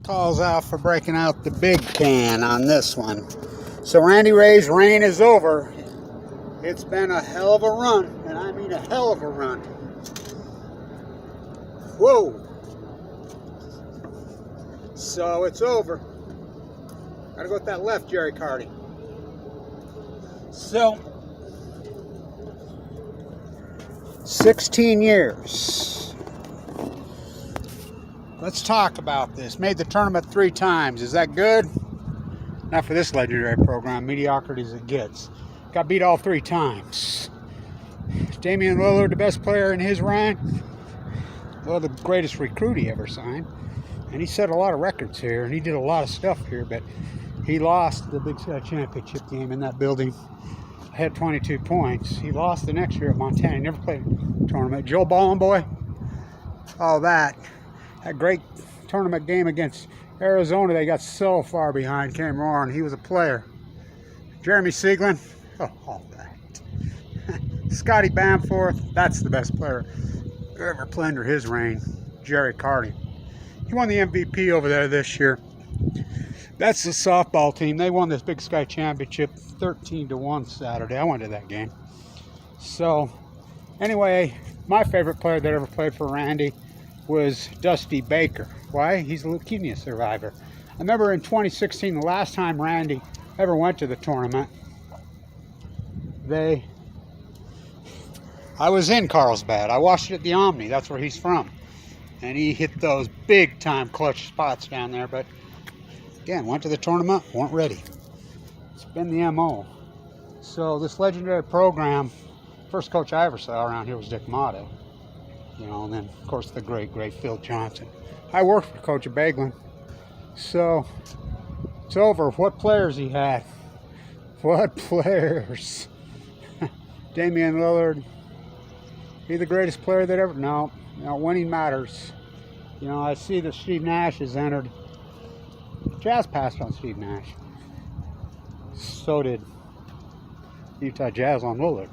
Calls out for breaking out the big can on this one. So Randy Ray's reign is over. It's been a hell of a run, and I mean a hell of a run. Whoa. So it's over. Gotta go with that left, Jerry Carty. So 16 years. Let's talk about this. Made the tournament 3 times. Is that good? Not for this legendary program. Mediocrity as it gets. Got beat all 3 times. Damian Lillard, the best player in his rank. Well, the greatest recruit he ever signed. And he set a lot of records here. And he did a lot of stuff here. But he lost the Big Sky Championship game in that building. Had 22 points. He lost the next year at Montana. He never played a tournament. Joe Ballin boy. All that. That great tournament game against Arizona, they got so far behind, came on. He was a player. Jeremy Sieglin, oh, all that. Scotty Bamforth, that's the best player who ever played under his reign. Jerry Carty. He won the MVP over there this year. That's the softball team. They won this Big Sky Championship 13-1 Saturday. I went to that game. So, anyway, my favorite player that ever played for Randy was Dusty Baker. Why? He's a leukemia survivor. I remember in 2016, the last time Randy ever went to the tournament, I was in Carlsbad. I watched it at the Omni. That's where he's from. And he hit those big time clutch spots down there. But again, went to the tournament, weren't ready. It's been the MO. So this legendary program, first coach I ever saw around here was Dick Motto. You know, and then, of course, the great Phil Johnson. I worked for Coach Baglin. So, it's over. What players he had. What players. Damian Lillard. He the greatest player that ever... No, winning matters. You know, I see that Steve Nash has entered. Jazz passed on Steve Nash. So did Utah Jazz on Lillard.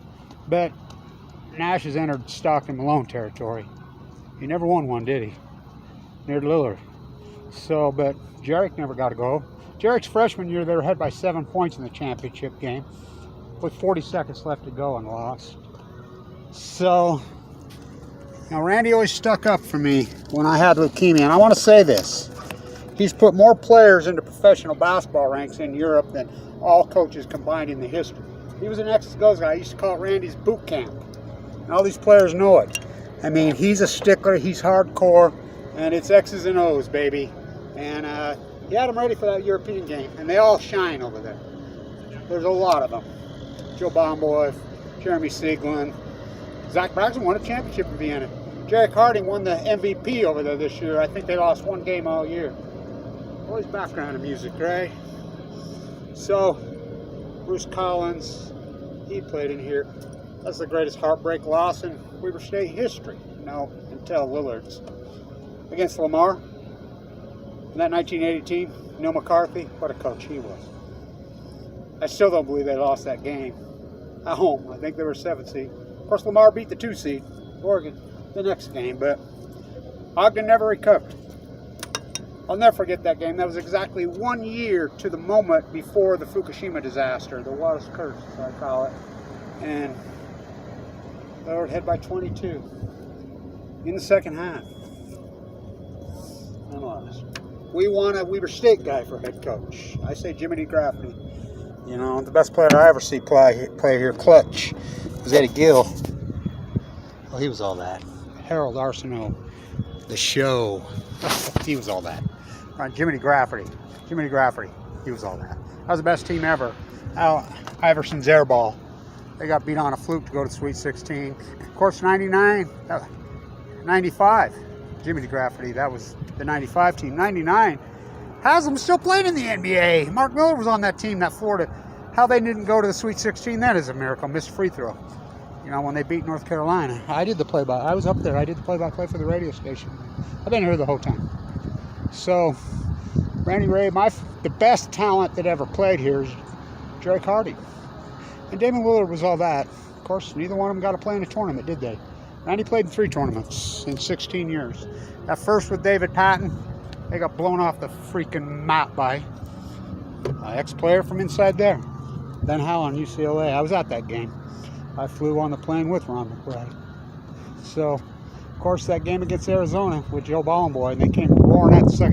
But Nash has entered Stockton Malone territory. He never won one, did he? Near Lillard. So, but Jarek never got to go. Jarek's freshman year, they were ahead by 7 points in the championship game with 40 seconds left to go and lost. So, now Randy always stuck up for me when I had leukemia. And I want to say this. He's put more players into professional basketball ranks in Europe than all coaches combined in the history. He was an X's and O's guy. I used to call it Randy's boot camp. And all these players know it. I mean, he's a stickler, he's hardcore, and it's X's and O's, baby. And he had them ready for that European game, and they all shine over there. There's a lot of them. Joe Bomboy, Jeremy Sieglin, Zach Braxton won a championship in Vienna. Jerry Harding won the MVP over there this year. I think they lost 1 game all year. Always background of music, right? So, Bruce Collins, he played in here. That's the greatest heartbreak loss in Weber State history, you know, until Lillard's. Against Lamar, in that 1980 team, Neil McCarthy, what a coach he was. I still don't believe they lost that game at home. I think they were 7th seed. Of course, Lamar beat the 2 seed, Oregon, the next game, but Ogden never recovered. I'll never forget that game. That was exactly 1 year to the moment before the Fukushima disaster, the water's curse, as I call it. And they were ahead by 22 in the second half. And lost. We want a Weber State guy for head coach. I say Jimmy DeGraffney. You know, the best player I ever see play here, clutch, was Eddie Gill. Well, he was all that. Harold Arsenault, the show. He was all that. All right, Jimmy DeGraffney, he was all that. That was the best team ever. Al Iverson's airball. They got beat on a fluke to go to Sweet 16. Of course, 95, Jimmy DeGraffney, that was the 95 team. 99, Haslam still playing in the NBA. Mark Miller was on that team, that Florida. How they didn't go to the Sweet 16, that is a miracle. Missed free throw. You know, when they beat North Carolina. I did the play-by. I was up there. I did the play-by-play for the radio station. I've been here the whole time. So, Randy Ray, the best talent that ever played here is Jerry Carty. And Damian Lillard was all that. Of course, neither one of them got to play in a tournament, did they? Randy played in 3 tournaments in 16 years. That first with David Patton, They got blown off the freaking map by an ex-player from inside there. Ben Howe on UCLA. I was at that game. I flew on the plane with Ron McBride. So, of course, that game against Arizona with Joe Ballenboy, and they came roaring at the second